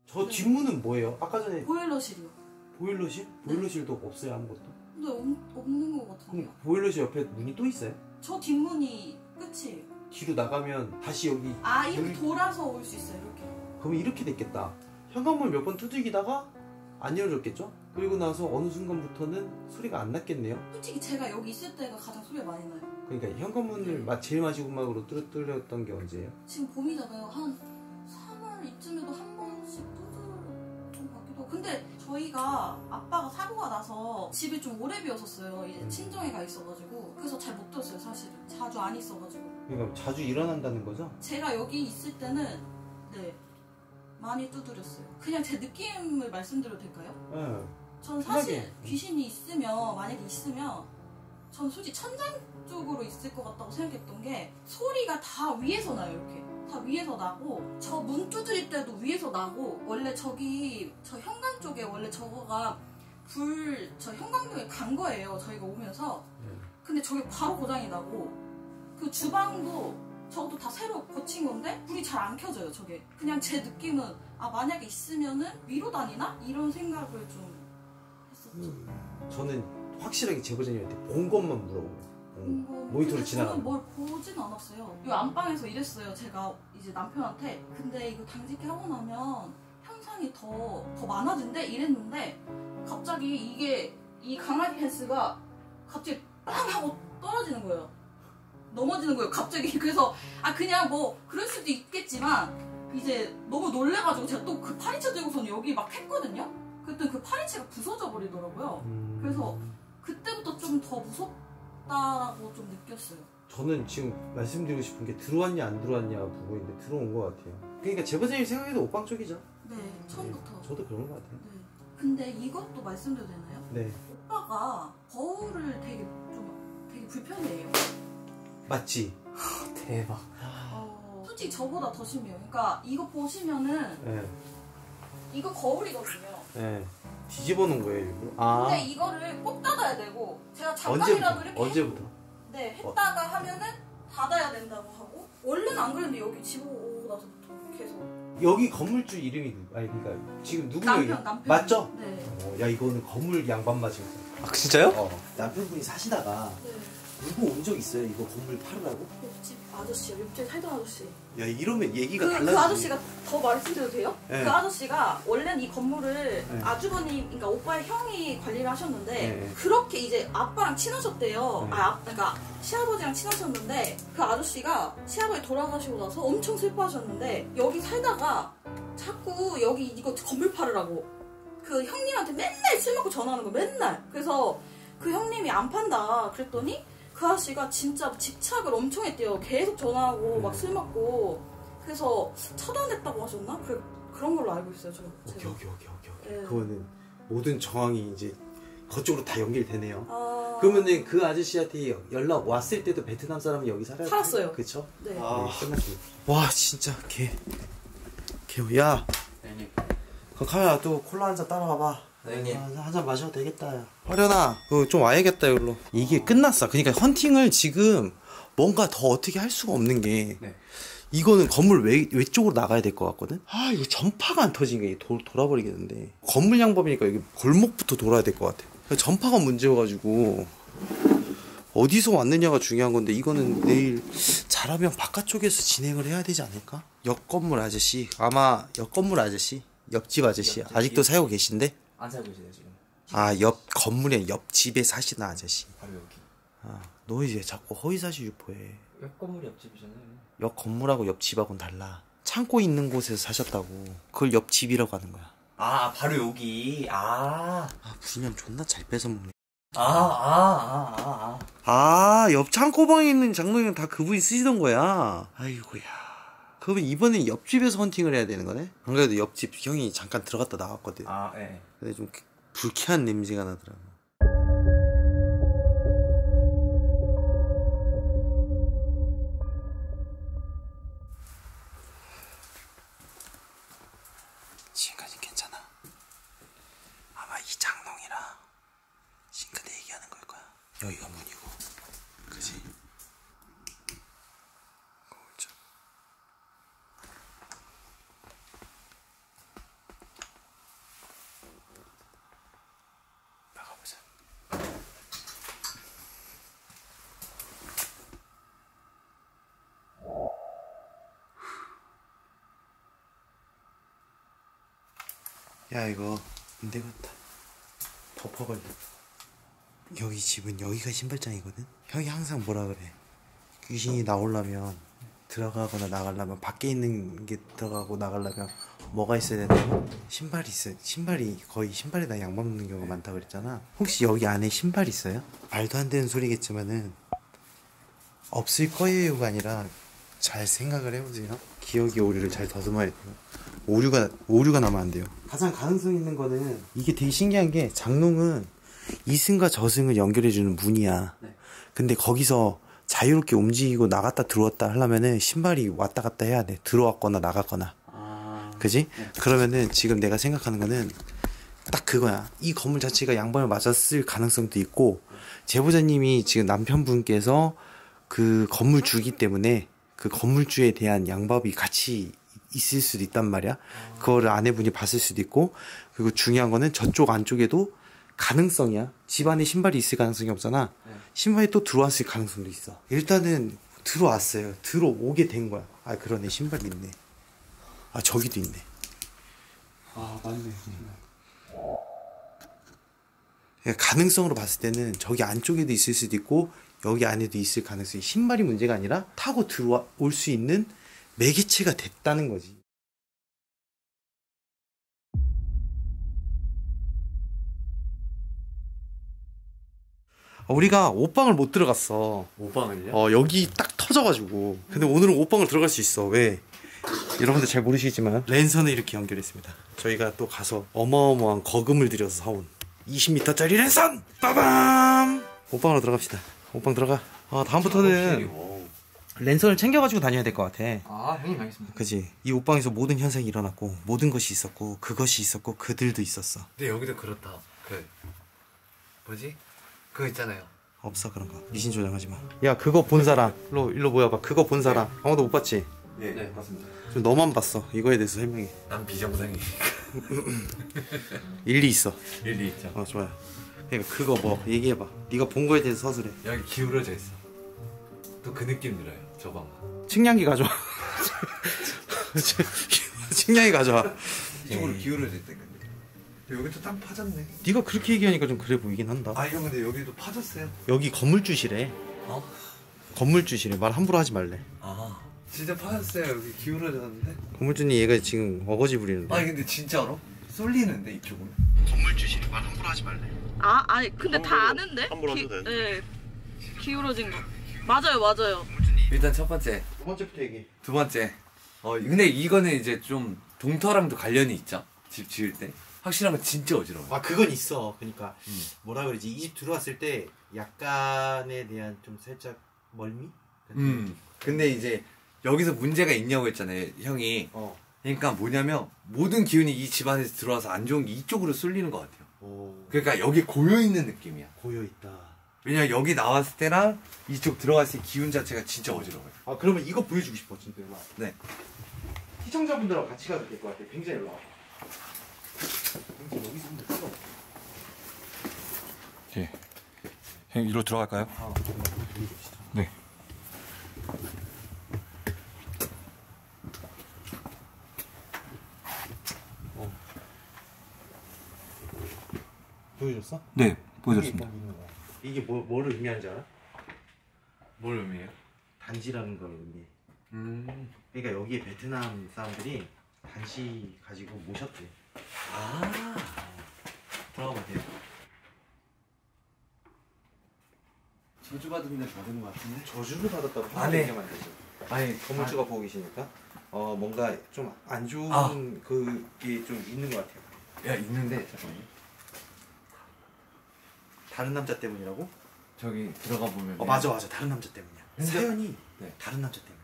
저 뒷문은 뭐예요? 아까 전에 보일러실이요. 보일러실? 보일러실도 없어요 아무것도? 근데 없는 것 같은데요. 그럼 보일러실 옆에 문이 또 있어요? 저 뒷문이 끝이에요. 뒤로 나가면 다시 여기. 아 이렇게 여기. 돌아서 올 수 있어요. 이렇게. 그러면 이렇게 됐겠다. 현관문 몇 번 두들기다가 안 열어줬겠죠? 그리고 나서 어느 순간부터는 소리가 안 났겠네요. 솔직히 제가 여기 있을 때가 가장 소리가 많이 나요. 그러니까 현관문을 제일 마지막으로 뚫렸던 게 언제예요? 지금 봄이잖아요. 한 3월 이쯤에도 한 번씩 두드렸던 것 같기도 하고. 근데 저희가 아빠가 사고가 나서 집이 좀 오래 비었었어요. 이제 친정에 가 있어가지고. 그래서 잘 못 들었어요 사실은. 자주 안 있어가지고. 그러니까 자주 일어난다는 거죠? 제가 여기 있을 때는 네 많이 두드렸어요. 그냥 제 느낌을 말씀드려도 될까요? 네. 전 사실 귀신이 있으면, 만약에 있으면 전 솔직히 천장 쪽으로 있을 것 같다고 생각했던 게, 소리가 다 위에서 나요. 이렇게 다 위에서 나고, 저 문 두드릴 때도 위에서 나고, 원래 저기 저 현관 쪽에 원래 저거가 저 현관문에 간 거예요 저희가 오면서. 근데 저기 바로 고장이 나고, 그 주방도 저것도 다 새로 고친 건데 불이 잘 안 켜져요 저게. 그냥 제 느낌은 아 만약에 있으면은 위로 다니나? 이런 생각을 좀 했었죠. 저는 확실하게 제보자님한테 본 것만 물어보고 모니터로 지나가는. 저는 뭘 보진 않았어요. 이 안방에서 이랬어요 제가 이제 남편한테. 근데 이거 당직회 하고 나면 현상이 더 많아진대 이랬는데, 갑자기 이게 이 강아지 펜스가 갑자기 빵 하고 떨어지는 거예요. 넘어지는 거예요 갑자기. 그래서 그냥 뭐 그럴 수도 있겠지만 이제 너무 놀래가지고 제가 또 그 파리채 들고서는 여기 막 했거든요. 그때 그 파리채가 부서져 버리더라고요. 그래서 그때부터 좀 더 무섭다라고 좀 느꼈어요. 저는 지금 말씀드리고 싶은 게 들어왔냐 안 들어왔냐 부분인데 들어온 것 같아요. 그러니까 제보자님 생각해도 오빵 쪽이죠? 네, 처음부터. 저도 그런 것 같아요. 네. 근데 이것도 말씀드려도 되나요? 네. 오빠가 거울을 되게 불편해해요. 맞지? 대박. 솔직히 저보다 더 심해요. 그러니까 이거 보시면은 네. 이거 거울이거든요. 네. 뒤집어 놓은 거예요 일부러? 근데 이거를 꼭 닫아야 되고, 제가 잠깐이라도 이렇게 언제부터? 네, 했다가 하면은 닫아야 된다고 하고. 원래는 안 그랬는데 여기 집 오고 나서부터 계속. 여기 건물주 이름이 아니 그러니까 지금 누구 남편. 맞죠? 네. 야 이거는 건물 양반 맞은 거. 아 진짜요? 남편분이 사시다가 네. 누구 온 적 있어요? 이거 건물 팔으라고? 옆집 아저씨요. 옆집에 살던 아저씨. 야 이러면 얘기가 그 달라지지. 아저씨가 더 말씀드려도 돼요? 네. 그 아저씨가 원래는 이 건물을 네. 아주버님, 그러니까 오빠의 형이 관리를 하셨는데 네. 그렇게 이제 아빠랑 친하셨대요. 네. 그러니까 시아버지랑 친하셨는데 그 아저씨가 시아버지 돌아가시고 나서 엄청 슬퍼하셨는데 여기 살다가 자꾸 여기 이거 건물 팔으라고 그 형님한테 맨날 술 먹고 전화하는 거 맨날. 그래서 그 형님이 안 판다 그랬더니 그 아저씨가 진짜 집착을 엄청 했대요. 계속 전화하고 막 술 먹고. 그래서 차단했다고 하셨나? 그런 걸로 알고 있어요. 제가. 오케이. 네. 그거는 모든 정황이 이제 그쪽으로 다 연결되네요. 아... 그러면은 그 아저씨한테 연락 왔을 때도 베트남 사람이 여기 살았어요. 그쵸? 네. 끝났습니다. 와 진짜 야 그 카메라 또 콜라 한 잔 따라와봐. 한 잔 마셔도 되겠다. 야. 화련아 그거 좀 와야겠다 여기로. 이게 끝났어. 그러니까 헌팅을 지금 뭔가 더 어떻게 할 수가 없는 게 이거는 건물 외쪽으로 나가야 될 것 같거든. 아 이거 전파가 안 터진 게 돌아버리겠는데. 건물 양법이니까 여기 골목부터 돌아야 될 것 같아. 전파가 문제여가지고 어디서 왔느냐가 중요한 건데 이거는 내일 잘하면 바깥쪽에서 진행을 해야 되지 않을까? 옆 건물 아저씨 아마 옆 건물 아저씨 옆집 아저씨 아직도 살고 계신데? 안 살고 계시네요 지금. 아 옆 건물에 옆집에 사시는 아저씨. 바로 여기. 너 이제 자꾸 허위사실 유포해. 옆 건물이 옆집이잖아요. 옆 건물하고 옆집하고는 달라. 창고 있는 곳에서 사셨다고. 그걸 옆집이라고 하는 거야. 아 바로 여기. 분량 존나 잘 뺏어 먹네. 옆 창고방에 있는 장롱이는 다 그분이 쓰시던 거야. 아이고야. 그러면 이번엔 옆집에서 헌팅을 해야 되는 거네? 안 그래도 옆집 형이 잠깐 들어갔다 나왔거든. 네. 근데 좀 불쾌한 냄새가 나더라고. 지금까지 괜찮아. 아마 이 장롱이랑 싱크대 얘기하는 걸 거야. 여기가 문이고, 그지? 거울장. 나가보자. 야 이거 안 되겠다. 덮어버려. 여기 집은 여기가 신발장이거든. 형이 항상 뭐라 그래. 귀신이 나오려면 들어가거나 나가려면 밖에 있는 게 들어가고 나가려면 뭐가 있어야 된다고? 신발이 있어. 신발이 거의 신발에다 양말 넣는 경우가 많다 그랬잖아. 혹시 여기 안에 신발 있어요? 말도 안 되는 소리겠지만은 없을 거예요가 아니라 잘 생각을 해보세요. 기억의 오류를 잘 더듬어야 돼요. 오류가 나면 안 돼요. 가장 가능성 있는 거는 이게 되게 신기한 게 장롱은 이승과 저승을 연결해주는 문이야. 근데 거기서 자유롭게 움직이고 나갔다 들어왔다 하려면은 신발이 왔다 갔다 해야 돼. 들어왔거나 나갔거나. 그지? 그러면은 지금 내가 생각하는 거는 딱 그거야. 이 건물 자체가 양반을 맞았을 가능성도 있고, 제보자님이 지금 남편분께서 그 건물주기 때문에 그 건물주에 대한 양밥이 같이 있을 수도 있단 말이야. 그거를 아내분이 봤을 수도 있고, 그리고 중요한 거는 저쪽 안쪽에도 가능성이야. 집안에 신발이 있을 가능성이 없잖아. 신발이 또 들어왔을 가능성도 있어. 일단은 들어왔어요. 들어오게 된 거야. 아 그러네, 신발이 있네. 아 저기도 있네. 아 맞네. 가능성으로 봤을 때는 저기 안쪽에도 있을 수도 있고 여기 안에도 있을 가능성이, 신발이 문제가 아니라 타고 들어올 수 있는 매개체가 됐다는 거지. 우리가 옷방을 못 들어갔어. 옷방을요? 여기 딱 터져가지고. 근데 오늘은 옷방을 들어갈 수 있어. 왜? 여러분들 잘 모르시지만 랜선을 이렇게 연결했습니다. 저희가 또 가서 어마어마한 거금을 들여서 사온 20m짜리 랜선! 빠밤! 옷방으로 들어갑시다. 옷방 들어가. 다음부터는 랜선을 챙겨가지고 다녀야 될 것 같아. 형님 알겠습니다. 그지? 이 옷방에서 모든 현상이 일어났고, 모든 것이 있었고, 그것이 있었고, 그들도 있었어. 근데 여기도 그렇다. 그거 있잖아요. 없어 그런 거. 미신 조장하지 마. 야 그거 본 사람 일로 모여봐. 그거 본 사람 아무도 못 봤지? 네, 맞습니다. 좀 너만 봤어. 이거에 대해서 설명해. 난 비정상이. 일리 있어. 일리 있죠. 좋아요. 그러니까 그거 뭐 얘기해봐. 네가 본 거에 대해서 서술해. 여기 기울어져 있어. 또 그 느낌 들어요. 저 방은. 측량기 가져와. 측량기 가져와. 이쪽으로 기울어져 있다니까. 여기도 땅 파졌네. 네가 그렇게 얘기하니까 좀 그래 보이긴 한다. 아 형 근데 여기도 파졌어요. 여기 건물주시래. 어? 건물주시래. 말 함부로 하지 말래. 아 진짜 파졌어요. 여기 기울어졌는데. 건물주님 얘가 지금 어거지 부리는데. 아니 근데 진짜로? 쏠리는데 이쪽은. 건물주시래. 말 함부로 하지 말래. 아니 근데 다 아는데? 함부로 해도 돼. 네. 기울어진 거. 맞아요. 일단 첫 번째, 두 번째부터 얘기. 두 번째. 근데 이거는 이제 좀 동터랑도 관련이 있죠. 집 지을 때. 확실한 건 진짜 어지러워. 아 그건 있어. 그러니까 뭐라 그러지? 이 집 들어왔을 때 약간에 대한 좀 살짝 멀미? 근데 이제 여기서 문제가 있냐고 했잖아요, 형이. 그러니까 뭐냐면 모든 기운이 이 집안에서 들어와서 안 좋은 게 이쪽으로 쏠리는 것 같아요. 그러니까 여기 고여 있는 느낌이야. 고여 있다. 왜냐면 여기 나왔을 때랑 이쪽 들어갔을 때 기운 자체가 진짜 어지러워요. 아 그러면 이거 보여주고 싶어 진짜. 일로 와. 네. 시청자분들하고 같이 가도 될 것 같아. 굉장히 일로 와. 여기서 한번 찍어. 예. 형 이리로 들어갈까요? 네. 보여줬어? 네, 보여줬습니다. 이게 뭐를 의미하는지 알아? 뭘 의미해요? 단지라는 걸 의미해. 그러니까 여기에 베트남 사람들이 단지 가지고 모셨대. 들어가면 돼요. 저주받은 데 받은 것 같은데? 저주를 받았다고 안 해. 얘기하면 안 되죠. 아니 건물주가 보고 계시니까 뭔가 좀 안 좋은 그게 좀 있는 것 같아요. 야 있는데 잠깐만요. 다른 남자 때문이라고? 저기 들어가 보면 맞아 다른 남자 때문이야. 근데- 사연이 네. 다른 남자 때문이야.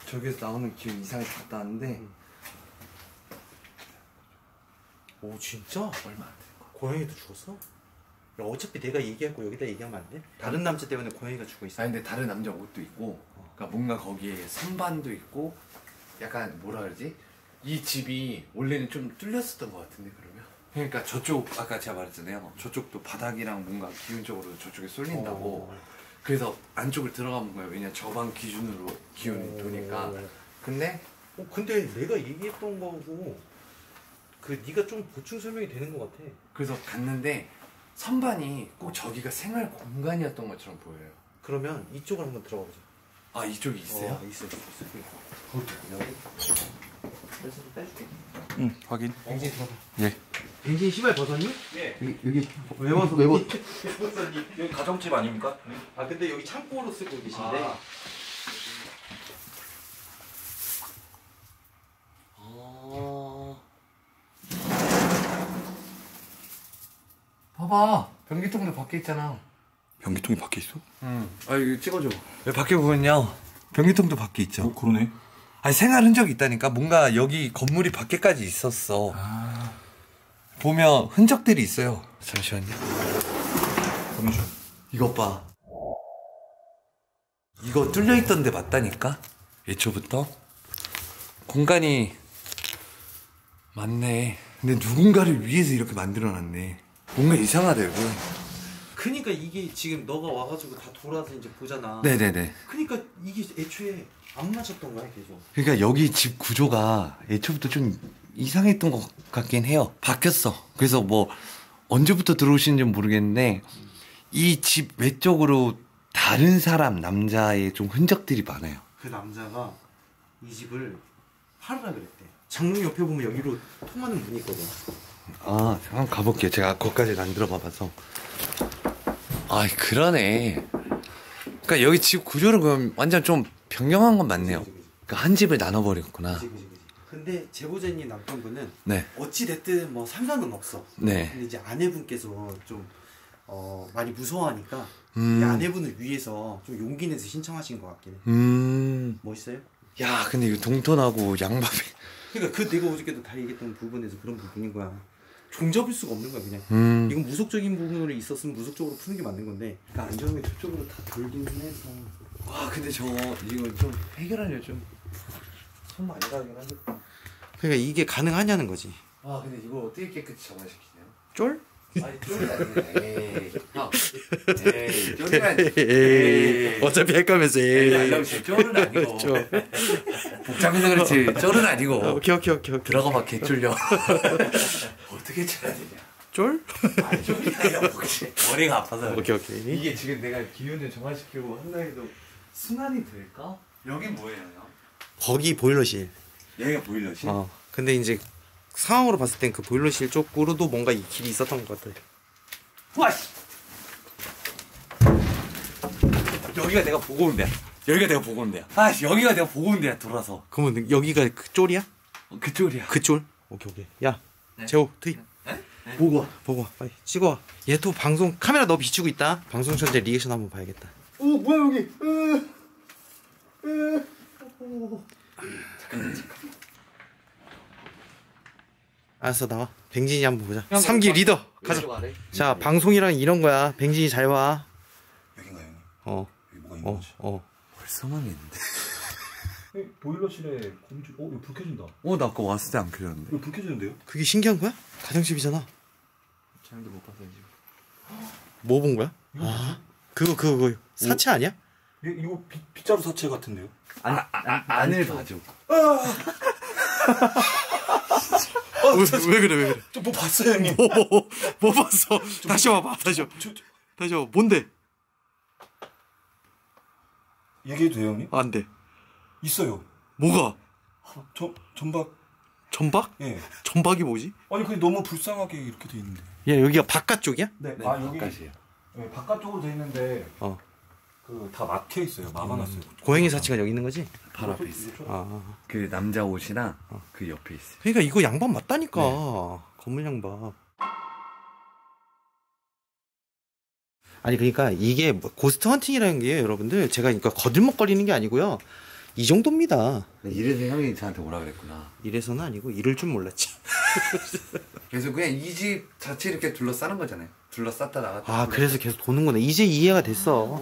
저기서 나오는 기운 이상하게 갔다 왔는데 오 진짜? 얼마 안 돼. 고양이도 죽었어? 야, 어차피 내가 얘기할 거 여기다 얘기하면 안 돼? 다른 남자 때문에 고양이가 죽어 있어. 아니 근데 다른 남자 옷도 있고 그러니까 뭔가 거기에 선반도 있고 약간 뭐라 그러지? 이 집이 원래는 좀 뚫렸었던 것 같은데 그러면? 그러니까 저쪽 아까 제가 말했잖아요. 저쪽도 바닥이랑 뭔가 기운적으로 저쪽에 쏠린다고. 그래서 안쪽을 들어가본 거예요. 왜냐 저 방 기준으로 기운이 도니까. 근데 근데 내가 얘기했던 거고 그 네가 좀 보충 설명이 되는 것 같아. 그래서 갔는데 선반이 꼭 저기가 생활 공간이었던 것처럼 보여요. 그러면 이쪽을 한번 들어가 보자. 아 이쪽이 있어요? 있어. 여기? 그래서 빼줄게. 응, 확인. 뱅진 들어가. 예. 뱅진 신발 벗었니? 예. 여기 왜 벗었니? 여기 가정집 아닙니까? 아 근데 여기 창고로 쓰고 계신데. 봐봐 변기통도 밖에 있잖아. 변기통이 밖에 있어? 응. 아 이거 찍어줘. 여기 밖에 보면요 변기통도 밖에 있죠. 그러네. 아니 생활 흔적이 있다니까. 뭔가 여기 건물이 밖에까지 있었어. 보면 흔적들이 있어요. 잠시만요. 잠시만. 이것 봐. 이거 뚫려있던 데 맞다니까? 애초부터? 공간이 맞네. 근데 누군가를 위해서 이렇게 만들어놨네. 뭔가 이상하다 여기. 그러니까 이게 지금 너가 와가지고 다 돌아서 이제 보잖아. 네네네. 그러니까 이게 애초에 안 맞았던 거야 계속. 그러니까 여기 집 구조가 애초부터 좀 이상했던 것 같긴 해요. 바뀌었어. 그래서 뭐 언제부터 들어오시는지 모르겠는데 이 집 외쪽으로 다른 사람 남자의 좀 흔적들이 많아요. 그 남자가 이 집을 팔으라 그랬대. 장롱 옆에 보면 여기로 통하는 문이 있거든. 아, 한번 가볼게요. 제가 거기까지는 안 들어가 봐서. 아, 그러네. 그러니까 여기 집 구조는 그럼 완전 좀 변경한 건 맞네요. 그러니까 한 집을 나눠버렸구나. 그치. 근데 제보자님 남편분은 네. 어찌 됐든 뭐 상관은 없어. 네. 근데 이제 아내분께서 좀 많이 무서워하니까 이 음. 아내분을 위해서 좀 용기 내서 신청하신 것 같긴 해. 멋있어요? 야, 근데 이거 동턴하고 양밥이. 그러니까 그 내가 어저께도 다 얘기했던 부분에서 그런 부분인 거야. 종잡을 수가 없는 거야 그냥. 이건 무속적인 부분으로 있었으면 무속적으로 푸는 게 맞는 건데 그러니까 안정이 저쪽으로 다 돌긴 해서. 와, 근데 이거 좀 해결하려 좀 손 많이 가긴 하겠다. 그러니까 이게 가능하냐는 거지. 아, 근데 이걸 어떻게 깨끗이 정화시키냐? 쫄? 아니 쫄이 아니네. 형. 에이 쫄이면 에이. 어차피 할 거면서. 에이. 알려주세요. 쫄은 아니고. 쫄. 복잡해서 그렇지. 쫄은 아니고. 오케이. 들어가 봐 개쫄려. 어떻게 쳐야 되냐? 쫄? 아니 쫄이 아니라 혹시 머리가 아파서. 오케이. 이게 지금 내가 기운을 정화시키고 한다 해도 순환이 될까? 여긴 뭐예요, 형? 거기 보일러실. 여기가 보일러실? 근데 이제 상황으로 봤을 땐 그 보일러실 쪽으로도 뭔가 이 길이 있었던 것 같아. 와 씨. 여기가 내가 보고 온 데야. 여기가 내가 보고 온 데야. 아, 여기가 내가 보고 온 데야. 돌아서. 그러면 여기가 그 쫄이야? 그쪽이야. 그 쫄? 오케이. 야, 재호, 트입. 보고 와. 빨리 찍어 와. 얘 또 방송 카메라 너 비추고 있다. 방송 천재 리액션 한번 봐야겠다. 뭐야 여기? 알았어, 나와. 뱅진이 한번 보자. 3기 리더 가자. 자, 방송이랑 이런 거야. 뱅진이 잘 봐. 여긴가 형님? 여기 뭐가 있는 거지? 벌써만 있는데. 보일러실에 검지. 이거 불 켜진다. 나 아까 왔을 때 안 켜졌는데. 이거 불 켜지는데요? 그게 신기한 거야? 가정집이잖아. 촬영도 못 봤어 지금. 뭐 본 거야? 그거 사채 아니야? 이거 빗자루 사체 같은데요? 안을 봐줘. 왜 그래? 뭐 봤어요 형님? 뭐 봤어? 다시 와봐. 다시 와. 뭔데? 얘기해도 돼요 형님? 안 돼. 있어요. 뭐가? 전박. 전박? 예. 전박이 뭐지? 아니 근데 너무 불쌍하게 이렇게 돼 있는데. 야, 여기가 바깥쪽이야? 네. 네, 여기 바깥이에요. 네, 바깥쪽으로 돼 있는데 그 다 막혀 있어요. 막아놨어요. 고양이 사치가 여기 있는 거지? 바로 앞에 있어. 아. 그 남자 옷이랑 그 옆에 있어. 그러니까 이거 양반 맞다니까. 건물 양반. 아니 그러니까 이게 뭐 고스트 헌팅이라는 게 여러분들 제가 그러니까 거들먹거리는 게 아니고요. 이 정도입니다. 이래서 형이 저한테 오라 그랬구나. 이래서는 아니고 이럴 줄 몰랐지. 그래서 그냥 이 집 자체 이렇게 둘러싸는 거잖아요. 둘러쌌다 나갔다. 그래서 계속 도는 거네. 이제 이해가 됐어.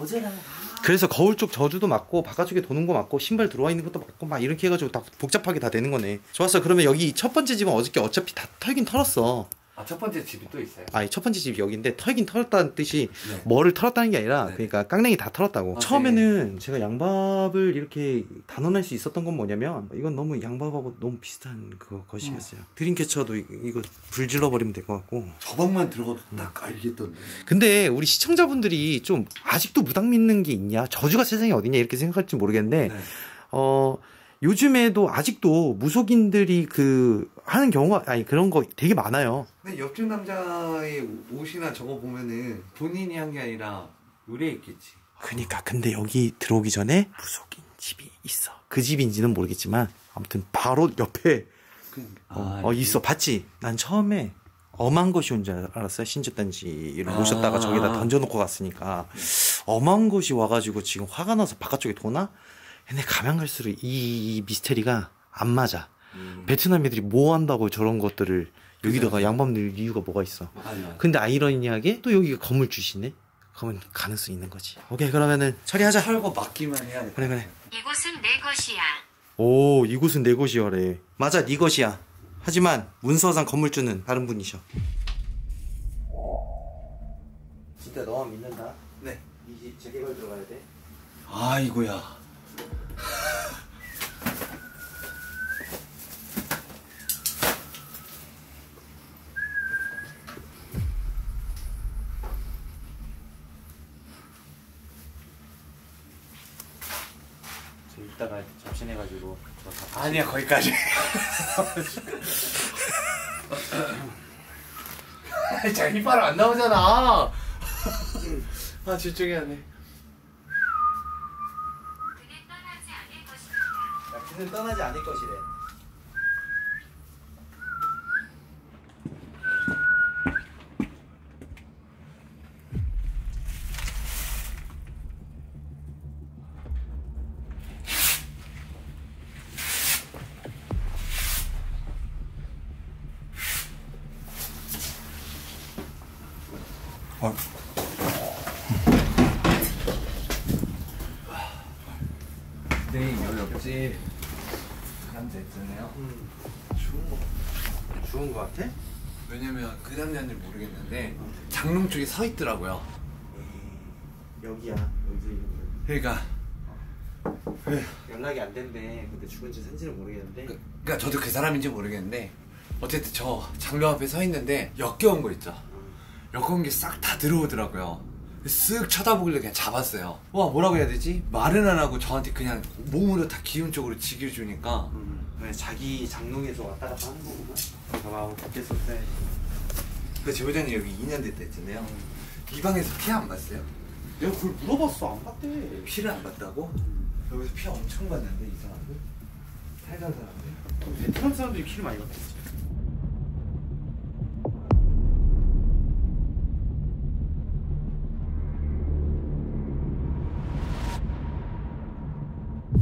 그래서 거울 쪽 저주도 맞고 바깥쪽에 도는 거 맞고 신발 들어와 있는 것도 맞고 막 이렇게 해가지고 다 복잡하게 다 되는 거네. 좋았어. 그러면 여기 첫 번째 집은 어저께 어차피 다 털긴 털었어. 첫 번째 집이 또 있어요? 첫 번째 집이 여기인데 털긴 털었다는 뜻이 뭐를 털었다는 게 아니라 그러니까 깡냉이 다 털었다고. 처음에는 제가 양밥을 이렇게 단언할 수 있었던 건 뭐냐면 이건 너무 양밥하고 너무 비슷한 것이었어요. 드림캐쳐도 이거 불 질러버리면 될 것 같고. 저 방만 들어가도 딱 알겠던데. 근데 우리 시청자분들이 좀 아직도 무당 믿는 게 있냐, 저주가 세상에 어디냐 이렇게 생각할지 모르겠는데 요즘에도 아직도 무속인들이 하는 경우가 그런 거 되게 많아요. 근데 옆집 남자의 옷이나 저거 보면은 본인이 한 게 아니라 의뢰했겠지. 그러니까 근데 여기 들어오기 전에 무속인 집이 있어. 그 집인지는 모르겠지만 아무튼 바로 옆에 있어. 봤지? 난 처음에 엄한 것이 온 줄 알았어요. 신주단지를 모셨다가 저기다 던져놓고 갔으니까 엄한 것이 와가지고 지금 화가 나서 바깥쪽에 도나? 근데 가면 갈수록 이 미스테리가 안 맞아. 베트남 애들이 뭐 한다고 저런 것들을 여기다가 양밥 넣을 이유가 뭐가 있어. 근데 아이러니하게 또 여기가 건물주시네. 그러면 가능성이 있는 거지. 오케이, 그러면은 처리하자. 털고 맡기만 해야 돼. 그래. 이곳은 내 것이야. 오, 이곳은 내 것이야래. 맞아, 네 것이야. 하지만 문서상 건물주는 다른 분이셔. 진짜 너만 믿는다. 네. 이 집 재개발 들어가야 돼. 아이고야. 이따가 접신해가지고 아니야 거기까지. 자 이빨 안 나오잖아. 집중해야 돼. 그는 떠나지 않을 것이래. 네, 여기 옆집 남자 있잖아요. 좋은 거 같아? 왜냐면 그 남자는 모르겠는데 장롱 쪽에 서 있더라고요. 여기야. 여기. 그러니까 연락이 안 된대. 근데 죽은지 산지는 모르겠는데. 그러니까 저도 그 사람인지 모르겠는데 어쨌든 저 장롱 앞에 서 있는데 역겨운 거 있죠. 역겨운 게 싹 다 들어오더라고요. 쓱 쳐다보길래 그냥 잡았어요. 와, 뭐라고 해야 되지? 말은 안 하고 저한테 그냥 몸으로 다 기운 쪽으로 지기를 주니까 그냥 자기 장롱에서 왔다 갔다 하는 거구나. 봐봐, 밖에서 때. 그 제보자님 여기 2년 됐다 했잖아요. 이 방에서 피 안 봤어요? 내가 그걸 물어봤어. 안 봤대. 피를 안 봤다고? 여기서 피 엄청 봤는데 이 사람들? 살던 사람들? 베트남 사람들이 피를 많이 봤대.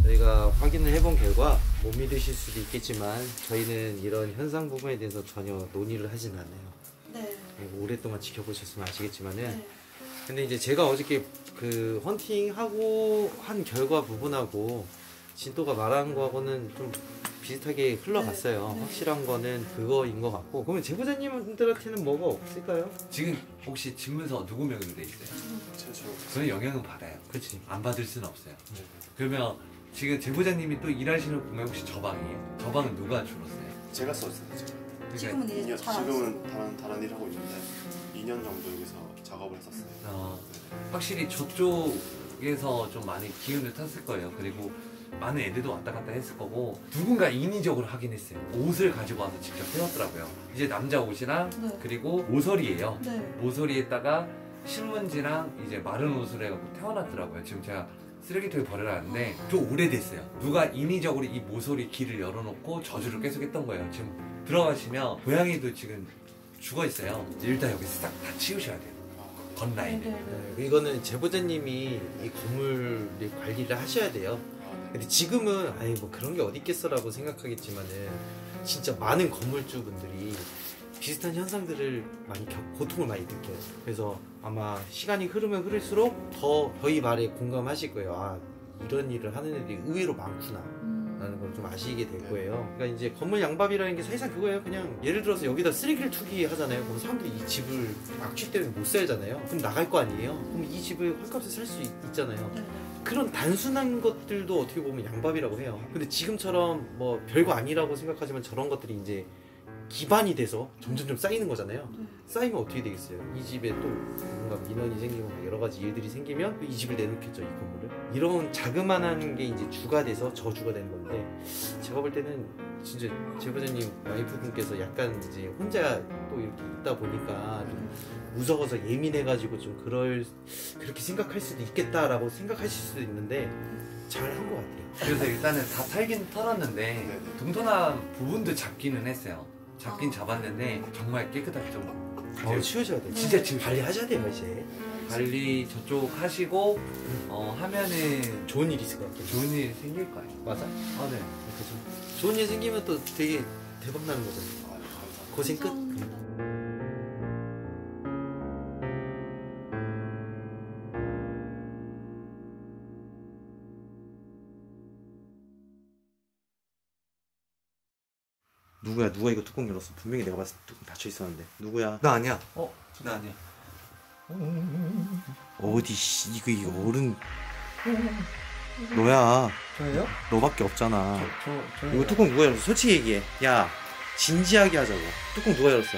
저희가 확인을 해본 결과 못 믿으실 수도 있겠지만 저희는 이런 현상 부분에 대해서 전혀 논의를 하진 않아요. 네. 오랫동안 지켜보셨으면 아시겠지만은 네. 근데 이제 제가 어저께 그 헌팅하고 한 결과 부분하고 진또가 말한 거하고는 좀 비슷하게 흘러갔어요. 네. 확실한 거는 그거인 것 같고. 그러면 제보자님들한테는 뭐가 없을까요? 지금 혹시 집문서 누구 명의로 돼 있어요? 저는 영향은 받아요. 그렇지. 안 받을 수는 없어요. 그러면 지금 제보자님이 또 일하시는 공간 혹시 저 방이에요? 저 방은 누가 주로 써요? 제가 썼어요. 지금은 이제 잘 안 지금은 다른 일 하고 있는데 2년 정도 여기서 작업을 했었어요. 확실히 저쪽에서 좀 많이 기운을 탔을 거예요. 그리고 많은 애들도 왔다 갔다 했을 거고 누군가 인위적으로 하긴 했어요. 옷을 가지고 와서 직접 세웠더라고요. 이제 남자 옷이랑 네. 그리고 모서리예요. 네. 모서리에다가 신문지랑 이제 마른 옷을 해갖고 태워놨더라고요. 지금 제가 쓰레기통에 버려놨는데 좀 오래됐어요. 누가 인위적으로 이 모서리 길을 열어놓고 저주를 계속 했던 거예요. 지금 들어가시면 고양이도 지금 죽어있어요. 일단 여기 싹 다 치우셔야 돼요. 건라인을. 네, 이거는 제보자님이 이 건물을 관리를 하셔야 돼요. 근데 지금은 아니 뭐 그런 게 어디 있겠어라고 생각하겠지만은 진짜 많은 건물주분들이 비슷한 현상들을 많이 고통을 많이 느껴요. 그래서 아마 시간이 흐르면 흐를수록 더 저희 말에 공감하실 거예요. 아, 이런 일을 하는 애들이 의외로 많구나 라는 걸 좀 아시게 될 거예요. 그러니까 이제 건물 양밥이라는 게 사실상 그거예요. 그냥 예를 들어서 여기다 쓰레기를 투기하잖아요. 그럼 사람들이 이 집을 악취 때문에 못 살잖아요. 그럼 나갈 거 아니에요. 그럼 이 집을 헐값에 살 수 있잖아요. 그런 단순한 것들도 어떻게 보면 양밥이라고 해요. 근데 지금처럼 뭐 별거 아니라고 생각하지만 저런 것들이 이제 기반이 돼서 점점 좀 쌓이는 거잖아요. 쌓이면 어떻게 되겠어요? 이 집에 또 뭔가 민원이 생기고 여러 가지 일들이 생기면 이 집을 내놓겠죠, 이 건물을. 이런 자그만한 게 이제 주가 돼서 저주가 되는 건데 제가 볼 때는 진짜 제보자님 와이프분께서 약간 이제 혼자 또 이렇게 있다 보니까 좀 무서워서 예민해가지고 좀 그렇게 생각할 수도 있겠다라고 생각하실 수도 있는데 잘 한 것 같아요. 그래서 일단은 다 털긴 털었는데 동선한 부분도 잡기는 했어요. 잡긴 잡았는데 정말 깨끗하게 좀 치우셔야 돼요. 진짜 치우셔야 돼요. 관리하셔야 돼요, 이제. 관리 저쪽 하시고 하면은 좋은 일이 있을 것 같아요. 좋은 일 생길 거예요. 맞아? 네. 그죠. 좋은 일 생기면 또 되게 대박 나는 거잖아요. 고생 끝. 누구야? 누가 이거 뚜껑 열었어? 분명히 내가 봤을 때 뚜껑 닫혀 있었는데. 누구야? 나 아니야. 나 아니야. 어디 씨 이거 어른 너야. 저예요? 너밖에 없잖아. 저 이거 뚜껑 누가 열었어? 솔직히 얘기해. 야 진지하게 하자고. 뚜껑 누가 열었어?